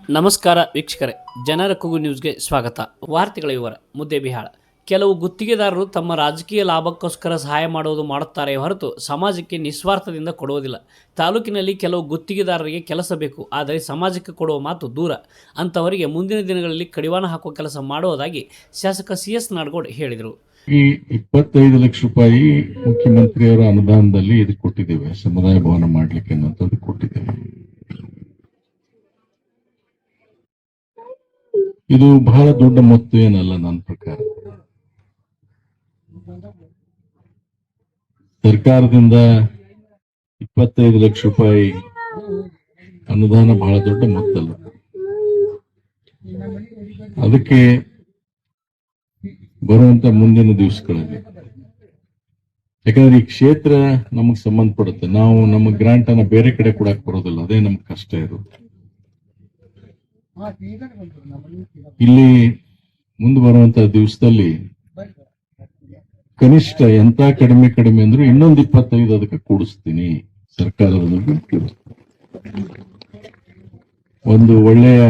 ನಮಸ್ಕಾರ ವೀಕ್ಷಕರೇ, ಜನರ ಕೂಗು ನ್ಯೂಸ್ಗೆ ಸ್ವಾಗತ. ವಾರ್ತೆಗಳ ವಿವರ. ಮುದ್ದೇಬಿಹಾಳ: ಕೆಲವು ಗುತ್ತಿಗೆದಾರರು ತಮ್ಮ ರಾಜಕೀಯ ಲಾಭಕ್ಕೋಸ್ಕರ ಸಹಾಯ ಮಾಡುತ್ತಾರೆ ಹೊರತು ಸಮಾಜಕ್ಕೆ ನಿಸ್ವಾರ್ಥದಿಂದ ಕೊಡುವುದಿಲ್ಲ. ತಾಲೂಕಿನಲ್ಲಿ ಕೆಲವು ಗುತ್ತಿಗೆದಾರರಿಗೆ ಕೆಲಸ ಬೇಕು, ಆದರೆ ಸಮಾಜಕ್ಕೆ ಕೊಡುವ ಮಾತು ದೂರ. ಅಂಥವರಿಗೆ ಮುಂದಿನ ದಿನಗಳಲ್ಲಿ ಕಡಿವಾಣ ಹಾಕುವ ಕೆಲಸ ಮಾಡುವುದಾಗಿ ಶಾಸಕ CS ನಾಡಗೌಡ ಹೇಳಿದರು. ಈ 25 ಲಕ್ಷ ರೂಪಾಯಿ ಮುಖ್ಯಮಂತ್ರಿಯವರ ಅನುದಾನದಲ್ಲಿ ಇದು ಕೊಟ್ಟಿದ್ದೇವೆ, ಸಮುದಾಯ ಭವನ ಮಾಡ್ಲಿಕ್ಕೆ ಅನ್ನೋದು ಕೊಟ್ಟಿದ್ದೇವೆ. ಇದು ಬಹಳ ದೊಡ್ಡ ಮೊತ್ತ ಏನಲ್ಲ. ನನ್ನ ಪ್ರಕಾರ ಸರ್ಕಾರದಿಂದ 25 ಲಕ್ಷ ರೂಪಾಯಿ ಅನುದಾನ ಬಹಳ ದೊಡ್ಡ ಮೊತ್ತ ಅಲ್ಲ. ಅದಕ್ಕೆ ಬರುವಂತ ಮುಂದಿನ ದಿವಸಗಳಲ್ಲಿ, ಯಾಕಂದ್ರೆ ಈ ಕ್ಷೇತ್ರ ನಮಗ್ ಸಂಬಂಧಪಡುತ್ತೆ. ನಾವು ನಮ್ಮ ಗ್ರಾಂಟ್ ಅನ್ನ ಬೇರೆ ಕಡೆ ಕೊಡಕ್ ಬರೋದಿಲ್ಲ, ಅದೇ ನಮ್ಗೆ ಕಷ್ಟ ಇರುತ್ತೆ. ಇಲ್ಲಿ ಮುಂದೆ ಬರುವಂತ ದಿವಸದಲ್ಲಿ ಕನಿಷ್ಠ ಎಂತ ಕಡಿಮೆ ಅಂದ್ರೂ ಇನ್ನೊಂದು 25 ಅದಕ್ಕೆ ಕೂಡಿಸ್ತೀನಿ. ಸರ್ಕಾರದ ಒಂದು ಒಳ್ಳೆಯ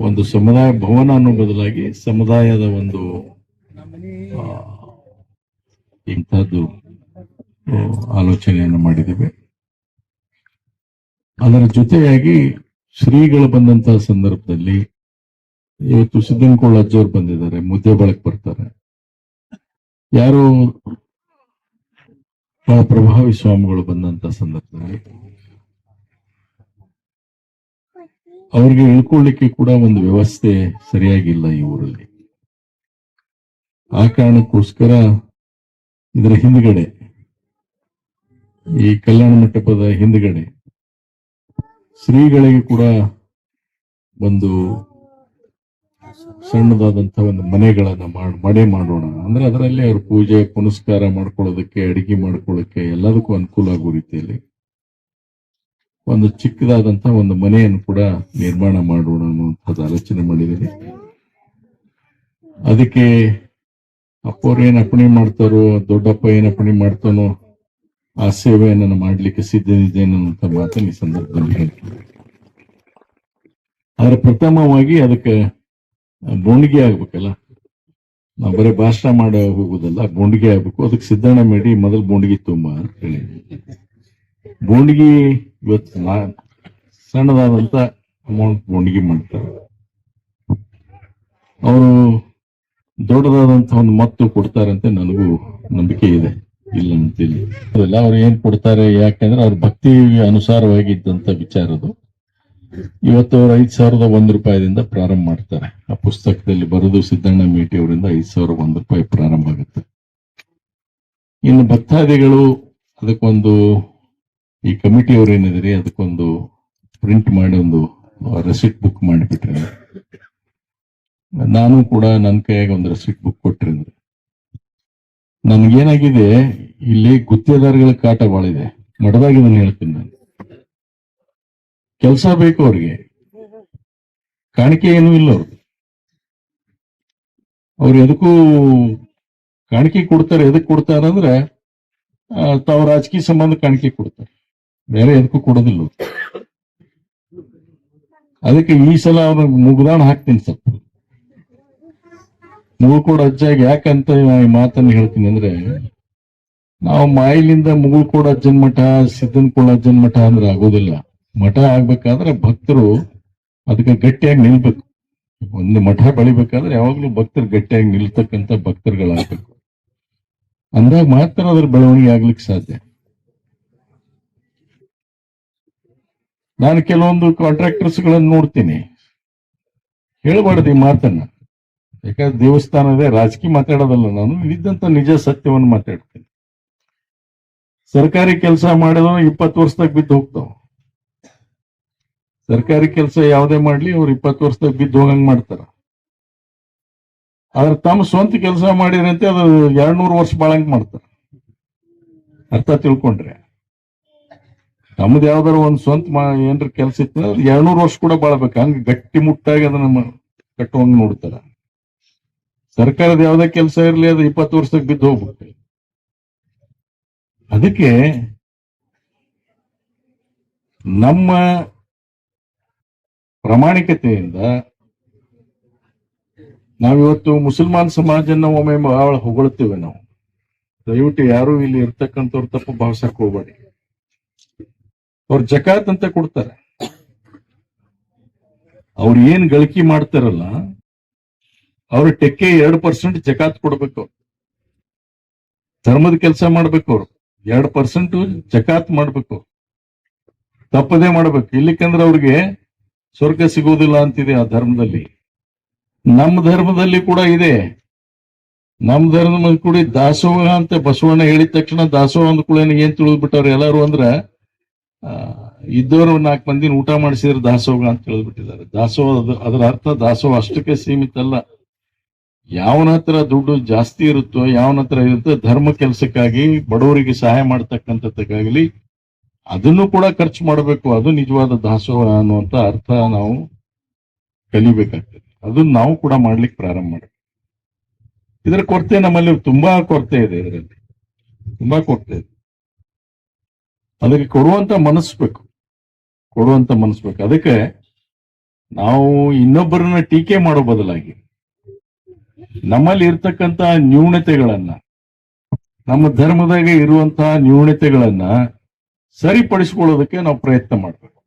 ಒಂದು ಸಮುದಾಯ ಭವನ ಅನ್ನೋ ಬದಲಾಗಿ ಸಮುದಾಯದ ಒಂದು ಇಂಥದ್ದು ಆಲೋಚನೆಯನ್ನು ಮಾಡಿದ್ದೇವೆ. ಅದರ ಜೊತೆಯಾಗಿ ಶ್ರೀಗಳು ಬಂದಂತಹ ಸಂದರ್ಭದಲ್ಲಿ ಇವತ್ತು ಸಿದ್ದನಕೋಳ ಅಜ್ಜವ್ರು ಬಂದಿದ್ದಾರೆ, ಮುದ್ದೆ ಬಳಕ್ ಬರ್ತಾರೆ. ಯಾರು ಪ್ರಭಾವಿ ಸ್ವಾಮಿಗಳು ಬಂದಂತ ಸಂದರ್ಭದಲ್ಲಿ ಅವ್ರಿಗೆ ಇಳ್ಕೊಳ್ಳಿಕ್ಕೆ ಕೂಡ ಒಂದು ವ್ಯವಸ್ಥೆ ಸರಿಯಾಗಿಲ್ಲ ಈ ಊರಲ್ಲಿ. ಆ ಕಾರಣಕ್ಕೋಸ್ಕರ ಇದರ ಹಿಂದ್ಗಡೆ, ಈ ಕಲ್ಯಾಣ ಮಂಟಪದ ಹಿಂದ್ಗಡೆ ಶ್ರೀಗಳಿಗೆ ಕೂಡ ಒಂದು ಸಣ್ಣದಾದಂತಹ ಒಂದು ಮನೆಗಳನ್ನ ಮಾಡೋಣ. ಅಂದ್ರೆ ಅದರಲ್ಲಿ ಅವ್ರ ಪೂಜೆ ಪುನಸ್ಕಾರ ಮಾಡ್ಕೊಳ್ಳೋದಕ್ಕೆ, ಅಡಿಗೆ ಮಾಡ್ಕೊಳ್ಳೋಕೆ ಎಲ್ಲದಕ್ಕೂ ಅನುಕೂಲ ಆಗೋ ರೀತಿಯಲ್ಲಿ ಒಂದು ಚಿಕ್ಕದಾದಂತಹ ಒಂದು ಮನೆಯನ್ನು ಕೂಡ ನಿರ್ಮಾಣ ಮಾಡೋಣ ಅನ್ನುವಂಥದ್ದು ಆಲೋಚನೆ ಮಾಡಿದ್ದೀನಿ. ಅದಕ್ಕೆ ಅಪ್ಪವ್ರು ಏನ್ ಅಪ್ಪಣೆ ಮಾಡ್ತಾರೋ, ದೊಡ್ಡಪ್ಪ ಏನ್ ಅಪ್ಪಣೆ ಮಾಡ್ತಾನೋ ಆ ಸೇವೆಯನ್ನು ಮಾಡ್ಲಿಕ್ಕೆ ಸಿದ್ಧನಿದ್ದೇನೆ ಅನ್ನುವಂಥ ಮಾತನ್ನು ಈ ಸಂದರ್ಭದಲ್ಲಿ ಹೇಳ್ತೀನಿ. ಆದ್ರೆ ಪ್ರಥಮವಾಗಿ ಅದಕ್ಕೆ ಬೋಂಡಿಗೆ ಆಗ್ಬೇಕಲ್ಲ. ನಾವು ಬರೀ ಭಾಷಣ ಮಾಡಿ ಹೋಗುದಲ್ಲ, ಬೋಂಡಿಗೆ ಆಗ್ಬೇಕು. ಅದಕ್ಕೆ ಸಿದ್ಧಣ್ಣ ಮೇಡಿ ಮೊದಲು ಬೋಂಡಿಗೆ ತುಂಬ ಅಂತ ಹೇಳಿ ಬೋಂಡಿಗೆ ಇವತ್ತು ಸಣ್ಣದಾದಂತ ಅಮೌಂಟ್ ಬೋಂಡಿಗೆ ಮಾಡ್ತಾರೆ. ಅವರು ದೊಡ್ಡದಾದಂತ ಒಂದು ಮತ್ತು ಕೊಡ್ತಾರಂತೆ ನನಗೂ ನಂಬಿಕೆ ಇದೆ, ಇಲ್ಲ ಅಂತಿಲ್ಲ. ಅದೆಲ್ಲ ಅವ್ರು ಏನ್ ಕೊಡ್ತಾರೆ, ಯಾಕಂದ್ರೆ ಅವ್ರ ಭಕ್ತಿ ಅನುಸಾರವಾಗಿ ಇದ್ದಂತ ವಿಚಾರ ಅದು. ಇವತ್ತು ಅವ್ರು 5,001 ರೂಪಾಯಿದಿಂದ ಪ್ರಾರಂಭ ಮಾಡ್ತಾರೆ. ಆ ಪುಸ್ತಕದಲ್ಲಿ ಬರೋದು ಸಿದ್ದಣ್ಣ ಮೇಟಿ ಅವರಿಂದ 5,001 ರೂಪಾಯಿ ಪ್ರಾರಂಭ ಆಗುತ್ತೆ. ಇನ್ನು ಭಕ್ತಾದಿಗಳು ಅದಕ್ಕೊಂದು, ಈ ಕಮಿಟಿಯವ್ರು ಏನಿದ್ರಿ ಅದಕ್ಕೊಂದು ಪ್ರಿಂಟ್ ಮಾಡಿ ಒಂದು ರೆಸಿಟ್ ಬುಕ್ ಮಾಡಿಬಿಟ್ರೆ, ನಾನು ಕೂಡ ನನ್ನ ಕೈಯಾಗ ಒಂದು ರೆಸಿಟ್ ಬುಕ್ ಕೊಟ್ಟಿರಿದ್ರೆ, ನನ್ಗೇನಾಗಿದೆ ಇಲ್ಲಿ ಗುತ್ತೇದಾರಗಳ ಕಾಟ ಬಾಳ ಇದೆ. ಮಠದಾಗಿದ್ದನ್ನು ಹೇಳ್ತೀನಿ ನಾನು. ಕೆಲಸ ಬೇಕು ಅವ್ರಿಗೆ, ಕಾಣಿಕೆ ಏನೂ ಇಲ್ಲ. ಅವ್ರು ಎದಕ್ಕೂ ಕಾಣಿಕೆ ಕೊಡ್ತಾರೆ. ಎದಕ್ ಕೊಡ್ತಾರೆ ಅಂದ್ರೆ ತಾವು ರಾಜಕೀಯ ಸಂಬಂಧ ಕಾಣಿಕೆ ಕೊಡ್ತಾರೆ, ಬೇರೆ ಎದಕ್ಕೂ ಕೊಡೋದಿಲ್ಲ. ಅದಕ್ಕೆ ಈ ಸಲ ಅವ್ರ ಮುಗ್ದಾಣ ಹಾಕ್ತೀನಿ. ಸ್ವಲ್ಪ ಮುಗುಳ್ಕೋಡ್ ಅಜ್ಜಾಗ ಯಾಕಂತ ಈ ಮಾತನ್ನು ಹೇಳ್ತೀನಿ ಅಂದ್ರೆ, ನಾವು ಮಾಯಿಲಿಂದ ಮುಗುಳ್ಕೋಡ್ ಅಜ್ಜನ್ ಮಠ, ಸಿದ್ದನಕೋಳ ಅಜ್ಜನ್ ಮಠ ಅಂದ್ರೆ ಆಗೋದಿಲ್ಲ. ಮಠ ಆಗ್ಬೇಕಾದ್ರೆ ಭಕ್ತರು ಅದಕ್ಕೆ ಗಟ್ಟಿಯಾಗಿ ನಿಲ್ಬೇಕು. ಒಂದು ಮಠ ಬೆಳಿಬೇಕಾದ್ರೆ ಯಾವಾಗ್ಲೂ ಭಕ್ತರು ಗಟ್ಟಿಯಾಗಿ ನಿಲ್ತಕ್ಕಂಥ ಭಕ್ತರುಗಳಾಗ್ಬೇಕು. ಅಂದಾಗ ಮಾತ್ರ ಅದ್ರ ಬೆಳವಣಿಗೆ ಆಗ್ಲಿಕ್ಕೆ ಸಾಧ್ಯ. ನಾನು ಕೆಲವೊಂದು ಕಾಂಟ್ರಾಕ್ಟರ್ಸ್ ಗಳನ್ನು ನೋಡ್ತೀನಿ, ಹೇಳ್ಬಾರ್ದು ಈ ಮಾತನ್ನ. ಯಾಕಂದ್ರೆ ದೇವಸ್ಥಾನದೇ ರಾಜಕೀಯ ಮಾತಾಡೋದಲ್ಲ, ನಾನು ಇದ್ದಂತ ನಿಜ ಸತ್ಯವನ್ನು ಮಾತಾಡ್ತೀನಿ. ಸರ್ಕಾರಿ ಕೆಲಸ ಮಾಡಿದ್ರು 20 ವರ್ಷದಾಗ ಬಿದ್ದು ಹೋಗ್ತಾವ. ಸರ್ಕಾರಿ ಕೆಲಸ ಯಾವುದೇ ಮಾಡ್ಲಿ ಅವ್ರು 20 ವರ್ಷದಾಗ ಬಿದ್ದು ಹೋಗಂಗ್ ಮಾಡ್ತಾರ. ಆದ್ರೆ ತಮ್ಮ ಸ್ವಂತ ಕೆಲಸ ಮಾಡಿದ್ರಂತೆ ಅದು 200 ವರ್ಷ ಬಾಳಂಗ್ ಮಾಡ್ತಾರ. ಅರ್ಥ ತಿಳ್ಕೊಂಡ್ರೆ, ನಮ್ದು ಯಾವ್ದಾರು ಒಂದ್ ಸ್ವಂತ ಏನ್ರ ಕೆಲಸ ಇತ್ತು 200 ವರ್ಷ ಕೂಡ ಬಾಳ್ಬೇಕು. ಹಂಗ ಗಟ್ಟಿ ಮುಟ್ಟಾಗಿ ಅದನ್ನ ಕಟ್ಟುವಂಗ್ ನೋಡ್ತಾರ. ಸರ್ಕಾರದ ಯಾವುದೇ ಕೆಲಸ ಇರಲಿ ಅದು 20 ವರ್ಷದಾಗ ಬಿದ್ದು ಹೋಗ್ಬಿಡ್ತೇವೆ. ಅದಕ್ಕೆ ನಮ್ಮ ಪ್ರಾಮಾಣಿಕತೆಯಿಂದ ನಾವಿವತ್ತು ಮುಸಲ್ಮಾನ್ ಸಮಾಜನ ಒಮ್ಮೆ ಬಹಳ ಹೊಗಳ್ತೇವೆ ನಾವು. ದಯವಿಟ್ಟು ಯಾರು ಇಲ್ಲಿ ಇರ್ತಕ್ಕಂಥವ್ರು ತಪ್ಪು ಭಾವಿಸಕ್ ಹೋಗ್ಬೇಡಿ. ಅವ್ರು ಜಕಾತ್ ಅಂತ ಕೊಡ್ತಾರೆ. ಅವ್ರು ಏನ್ ಗಳಿಕೆ ಮಾಡ್ತಾರಲ್ಲ ಅವ್ರ ಟೆಕ್ಕೆ 2% ಜಕಾತ್ ಕೊಡ್ಬೇಕು. ಧರ್ಮದ ಕೆಲಸ ಮಾಡ್ಬೇಕು. ಅವ್ರು 2% ಜಕಾತ್ ಮಾಡ್ಬೇಕು. ತಪ್ಪದೇ ಮಾಡ್ಬೇಕು. ಇಲ್ಲಿಕಂದ್ರೆ ಅವ್ರಿಗೆ ಸ್ವರ್ಗ ಸಿಗೋದಿಲ್ಲ ಅಂತಿದೆ ಆ ಧರ್ಮದಲ್ಲಿ. ನಮ್ಮ ಧರ್ಮದಲ್ಲಿ ಕೂಡ ಇದೆ. ನಮ್ಮ ಧರ್ಮದಲ್ಲಿ ಕೂಡ ದಾಸೋಹ ಅಂತ ಬಸವಣ್ಣ ಹೇಳಿದ ತಕ್ಷಣ ದಾಸೋಹ ಅಂದ ಕೂಡ ಏನ್ ತಿಳಿದ್ಬಿಟ್ಟವ್ರು ಎಲ್ಲಾರು ಅಂದ್ರ ಇದ್ದವರು 4 ಮಂದಿನ ಊಟ ಮಾಡಿಸಿದ್ರೆ ದಾಸೋಹ ಅಂತ ತಿಳಿದ್ಬಿಟ್ಟಿದ್ದಾರೆ. ದಾಸೋಹ ಅದರ ಅರ್ಥ ದಾಸೋಹ ಅಷ್ಟಕ್ಕೆ ಸೀಮಿತ ಅಲ್ಲ. ಯಾವನ ಹತ್ರ ದುಡ್ಡು ಜಾಸ್ತಿ ಇರುತ್ತೋ, ಯಾವನ ಹತ್ರ ಇರುತ್ತೋ ಧರ್ಮ ಕೆಲಸಕ್ಕಾಗಿ ಬಡವರಿಗೆ ಸಹಾಯ ಮಾಡ್ತಕ್ಕಂಥದ್ದಕ್ಕಾಗಲಿ ಅದನ್ನು ಕೂಡ ಖರ್ಚು ಮಾಡಬೇಕು. ಅದು ನಿಜವಾದ ದಾಸೋಹ ಅನ್ನುವಂತ ಅರ್ಥ ನಾವು ಕಲಿಬೇಕಾಗ್ತದೆ. ಅದನ್ನ ನಾವು ಕೂಡ ಮಾಡ್ಲಿಕ್ಕೆ ಪ್ರಾರಂಭ ಮಾಡಬೇಕು. ಇದರ ಕೊರತೆ ನಮ್ಮಲ್ಲಿ ತುಂಬಾ ಕೊರತೆ ಇದೆ. ಇದರಲ್ಲಿ ತುಂಬಾ ಕೊರತೆ ಇದೆ. ಅದಕ್ಕೆ ಕೊಡುವಂತ ಮನಸ್ಬೇಕು. ಅದಕ್ಕೆ ನಾವು ಇನ್ನೊಬ್ಬರನ್ನ ಟೀಕೆ ಮಾಡೋ ಬದಲಾಗಿ ನಮ್ಮಲ್ಲಿ ಇರ್ತಕ್ಕಂತ ನ್ಯೂನತೆಗಳನ್ನ, ನಮ್ಮ ಧರ್ಮದಾಗ ಇರುವಂತಹ ನ್ಯೂನತೆಗಳನ್ನ ಸರಿಪಡಿಸಿಕೊಳ್ಳೋದಕ್ಕೆ ನಾವು ಪ್ರಯತ್ನ ಮಾಡ್ಬೇಕು.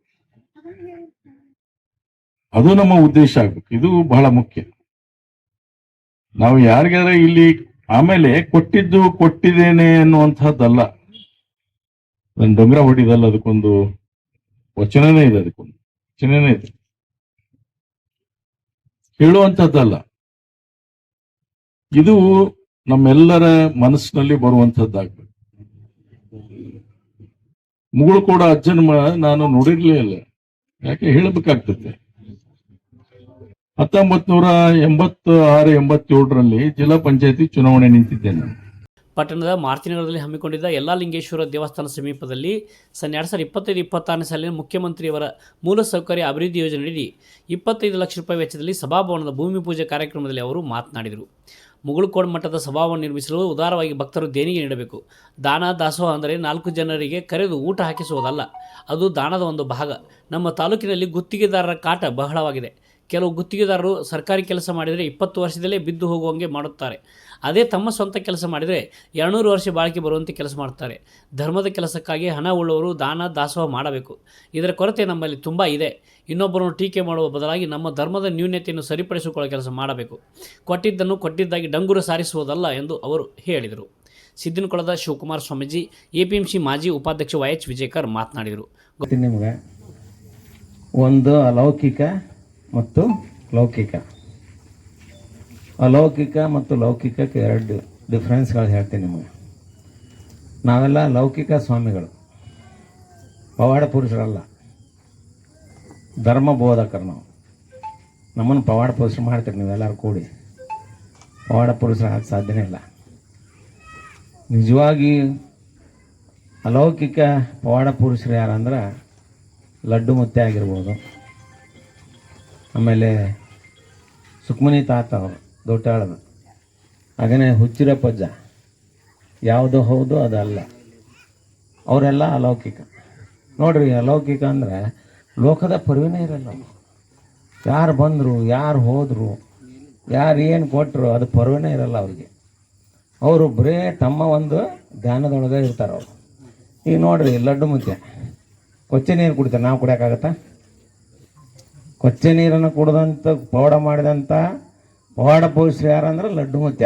ಅದು ನಮ್ಮ ಉದ್ದೇಶ ಆಗ್ಬೇಕು. ಇದು ಬಹಳ ಮುಖ್ಯ. ನಾವು ಯಾರಿಗಾರ ಇಲ್ಲಿ ಆಮೇಲೆ ಕೊಟ್ಟಿದ್ದು ಕೊಟ್ಟಿದ್ದೇನೆ ಅನ್ನುವಂಥದ್ದಲ್ಲ. ನನ್ನ ಡೊಂಗರ ಹೊಡಿದಲ್ಲ, ಅದಕ್ಕೊಂದು ವಚನನೇ ಇದೆ. ಹೇಳುವಂಥದ್ದಲ್ಲ. ಇದು ನಮ್ಮೆಲ್ಲರ ಮನಸ್ಸಿನಲ್ಲಿ ಬರುವಂತದ್ದಾಗ್ಬೇಕು. ಮುಗುಳು ಕೂಡ ಅಜ್ಜನ ನಾನು ನೋಡಿರ್ಲೇ ಇಲ್ಲ. ಯಾಕೆ ಹೇಳಬೇಕಾಗ್ತದೆ. 1986-87ರಲ್ಲಿ ಜಿಲ್ಲಾ ಪಂಚಾಯತಿ ಚುನಾವಣೆ ನಿಂತಿದ್ದೆ ನಾನು. ಪಟ್ಟಣದ ಮಾರ್ತಿನಗರದಲ್ಲಿ ಹಮ್ಮಿಕೊಂಡಿದ್ದ ಯಲ್ಲಾಲಿಂಗೇಶ್ವರ ದೇವಸ್ಥಾನ ಸಮೀಪದಲ್ಲಿ 2025-26ನೇ ಸಾಲಿನ ಮುಖ್ಯಮಂತ್ರಿಯವರ ಮೂಲಸೌಕರ್ಯ ಅಭಿವೃದ್ಧಿ ಯೋಜನೆಯಡಿ 25 ಲಕ್ಷ ರೂಪಾಯಿ ವೆಚ್ಚದಲ್ಲಿ ಸಭಾಭವನದ ಭೂಮಿ ಪೂಜೆ ಕಾರ್ಯಕ್ರಮದಲ್ಲಿ ಅವರು ಮಾತನಾಡಿದರು. ಮುಗುಳುಕೋಡ್ ಮಟ್ಟದ ಸಭಾಭವನ ನಿರ್ಮಿಸಲು ಉದಾರವಾಗಿ ಭಕ್ತರು ದೇಣಿಗೆ ನೀಡಬೇಕು. ದಾನ ದಾಸೋಹ ಅಂದರೆ 4 ಜನರಿಗೆ ಕರೆದು ಊಟ ಹಾಕಿಸುವುದಲ್ಲ, ಅದು ದಾನದ ಒಂದು ಭಾಗ. ನಮ್ಮ ತಾಲೂಕಿನಲ್ಲಿ ಗುತ್ತಿಗೆದಾರರ ಕಾಟ ಬಹಳವಾಗಿದೆ. ಕೆಲವು ಗುತ್ತಿಗೆದಾರರು ಸರ್ಕಾರಿ ಕೆಲಸ ಮಾಡಿದರೆ 20 ವರ್ಷದಲ್ಲೇ ಬಿದ್ದು ಹೋಗುವಂಗೆ ಮಾಡುತ್ತಾರೆ. ಅದೇ ತಮ್ಮ ಸ್ವಂತ ಕೆಲಸ ಮಾಡಿದರೆ 200 ವರ್ಷ ಬಾಳಿಕೆ ಬರುವಂತೆ ಕೆಲಸ ಮಾಡುತ್ತಾರೆ. ಧರ್ಮದ ಕೆಲಸಕ್ಕಾಗಿ ಹಣ ಉಳ್ಳವರು ದಾನ ದಾಸೋಹ ಮಾಡಬೇಕು. ಇದರ ಕೊರತೆ ನಮ್ಮಲ್ಲಿ ತುಂಬ ಇದೆ. ಇನ್ನೊಬ್ಬರನ್ನು ಟೀಕೆ ಮಾಡುವ ಬದಲಾಗಿ ನಮ್ಮ ಧರ್ಮದ ನ್ಯೂನತೆಯನ್ನು ಸರಿಪಡಿಸಿಕೊಳ್ಳೋ ಕೆಲಸ ಮಾಡಬೇಕು. ಕೊಟ್ಟಿದ್ದನ್ನು ಕೊಟ್ಟಿದ್ದಾಗಿ ಡಂಗುರ ಸಾರಿಸುವುದಲ್ಲ ಎಂದು ಅವರು ಹೇಳಿದರು. ಸಿದ್ದಿನಕೊಳದ ಶಿವಕುಮಾರ ಸ್ವಾಮೀಜಿ, APMC ಮಾಜಿ ಉಪಾಧ್ಯಕ್ಷ YH ವಿಜಯಕರ್ ಮಾತನಾಡಿದರು. ನಿಮಗೆ ಒಂದು ಅಲೌಕಿಕ ಮತ್ತು ಲೌಕಿಕ. ಅಲೌಕಿಕ ಮತ್ತು ಲೌಕಿಕಕ್ಕೆ 2 ಡಿಫ್ರೆನ್ಸ್ಗಳು ಹೇಳ್ತೀನಿ ನಿಮಗೆ. ನಾವೆಲ್ಲ ಲೌಕಿಕ ಸ್ವಾಮಿಗಳು, ಪವಾಡ ಪುರುಷರಲ್ಲ, ಧರ್ಮ ಬೋಧಕರು. ನಮ್ಮನ್ನು ಪವಾಡ ಪುರುಷರು ಮಾಡ್ತೀರಿ ನೀವೆಲ್ಲರೂ ಕೂಡಿ. ಪವಾಡ ಪುರುಷರು ಹಾಕಿ ಸಾಧ್ಯನೇ ಇಲ್ಲ. ನಿಜವಾಗಿ ಅಲೌಕಿಕ ಪವಾಡ ಪುರುಷರು ಯಾರಂದ್ರೆ ಲಡ್ಡು ಮುತ್ತೆ ಆಗಿರ್ಬೋದು, ಆಮೇಲೆ ಸುಕ್ಮನಿ ತಾತ ಅವರು ದೊಡ್ಡಾಳದ, ಹಾಗೆಯೇ ಹುಚ್ಚಿರಪ್ಪಜ್ಜ, ಯಾವುದು ಹೌದು ಅದಲ್ಲ, ಅವರೆಲ್ಲ ಅಲೌಕಿಕ. ನೋಡ್ರಿ, ಅಲೌಕಿಕ ಅಂದರೆ ಲೋಕದ ಪರಿವಿನೇ ಇರಲ್ಲ. ಯಾರು ಬಂದರು, ಯಾರು ಹೋದರು, ಯಾರು ಏನು ಕೊಟ್ಟರು ಅದು ಪರಿವಿನೇ ಇರಲ್ಲ ಅವ್ರಿಗೆ. ಅವರು ಬರೇ ತಮ್ಮ ಒಂದು ಧ್ಯಾನದೊಳಗೆ ಇರ್ತಾರೆ ಅವರು. ಈಗ ನೋಡ್ರಿ, ಲಡ್ಡು ಮುತ್ತೆ ಕೊಚ್ಚೆ ನೀರು ಕುಡಿತಾರೆ, ನಾವು ಕುಡಿಯೋಕ್ಕಾಗತ್ತಾ? ಕೊಚ್ಚೆ ನೀರನ್ನು ಕುಡ್ದಂಥ ಪವಾಡ ಮಾಡಿದಂಥ ಪವಾಡ ಪುರುಷರು ಯಾರಂದ್ರೆ ಲಡ್ಡು ಮುತ್ಯ.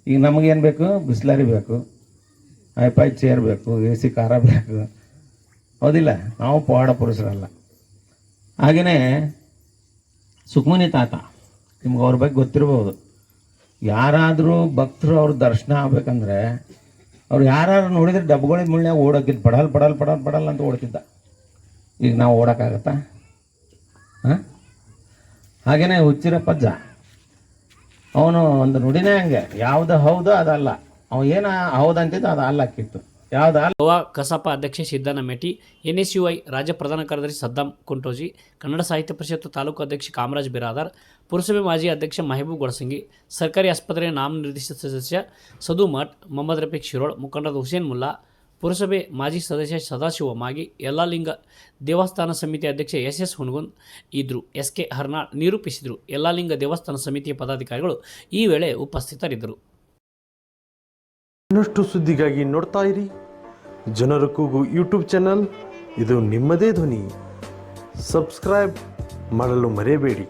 ಈಗ ನಮಗೇನು ಬೇಕು? ಬಿಸ್ಲರಿ ಬೇಕು, ಐಪೈ ಚೇರ್ ಬೇಕು, AC ಕಾರ ಬೇಕು, ಹೌದಿಲ್ಲ? ನಾವು ಪವಾಡ ಪುರುಷರಲ್ಲ. ಹಾಗೆಯೇ ಸುಕ್ಮನಿ ತಾತ, ನಿಮ್ಗೆ ಅವ್ರ ಬಗ್ಗೆ ಗೊತ್ತಿರ್ಬೋದು. ಯಾರಾದರೂ ಭಕ್ತರು ಅವ್ರ ದರ್ಶನ ಆಗ್ಬೇಕಂದ್ರೆ ಅವ್ರು ಯಾರು ನೋಡಿದ್ರೆ ಡಬ್ಬಗಳಿದ ಮುಳ್ಳ್ಯಾಗ ಓಡೋಕಿದ್ದು, ಪಡಲ್ ಪಡಲ್ ಪಡಲ್ ಪಡಲ್ ಅಂತ ಓಡ್ತಿದ್ದ. ಈಗ ನಾವು ಓಡೋಕ್ಕಾಗತ್ತಾ? ಹಾಂ? ಹಾಗೆಯೇ ಹುಚ್ಚಿರಪ್ಪಜ್ಜ, ಅವನು ಒಂದು ನುಡಿನೇ ಹಂಗೆ, ಯಾವುದು ಹೌದು ಅದಲ್ಲ. ಅವ ಏನು ಹೌದಂತಿದ್ದು ಅದು ಅಲ್ಲಾಕಿತ್ತು, ಯಾವ್ದು ಅಲ್ಲ. ಗೋವಾ ಕಸಾಪ ಅಧ್ಯಕ್ಷ ಸಿದ್ದಣ್ಣ ಮೇಟಿ, NSUI ರಾಜ್ಯ ಪ್ರಧಾನ ಕಾರ್ಯದರ್ಶಿ ಸದ್ದಾಂ ಕುಂಟೋಜಿ, ಕನ್ನಡ ಸಾಹಿತ್ಯ ಪರಿಷತ್ತು ತಾಲೂಕು ಅಧ್ಯಕ್ಷ ಕಾಮರಾಜ್ ಬಿರಾದಾರ್, ಪುರಸಭೆ ಮಾಜಿ ಅಧ್ಯಕ್ಷ ಮಹಬೂಬ್ ಗೊಡಸಂಗಿ, ಸರ್ಕಾರಿ ಆಸ್ಪತ್ರೆಯ ನಾಮನಿರ್ದೇಶಿತ ಸದಸ್ಯ ಸದು ಮಠ್, ಮೊಹಮ್ಮದ್ ರಫೀಕ್ ಶಿರೋಳ್, ಮುಖಂಡರಾದ ಹುಸೇನ್ ಮುಲ್ಲಾ, ಪುರಸಭೆ ಮಾಜಿ ಸದಸ್ಯ ಸದಾಶಿವ ಮಾಗಿ, ಯಲ್ಲಾಲಿಂಗ ದೇವಸ್ಥಾನ ಸಮಿತಿ ಅಧ್ಯಕ್ಷ ಎಸ್ ಹುನಗುಂದ್ ಇದ್ರು. SK ಹರ್ನಾಳ್ ನಿರೂಪಿಸಿದರು. ಯಲ್ಲಾಲಿಂಗ ದೇವಸ್ಥಾನ ಸಮಿತಿಯ ಪದಾಧಿಕಾರಿಗಳು ಈ ವೇಳೆ ಉಪಸ್ಥಿತರಿದ್ದರು. ಇನ್ನಷ್ಟು ಸುದ್ದಿಗಾಗಿ ನೋಡ್ತಾ ಇರಿ ಜನರ ಕೂಗು ಯೂಟ್ಯೂಬ್ ಚಾನಲ್. ಇದು ನಿಮ್ಮದೇ ಧ್ವನಿ. ಸಬ್ಸ್ಕ್ರೈಬ್ ಮಾಡಲು ಮರೆಯಬೇಡಿ.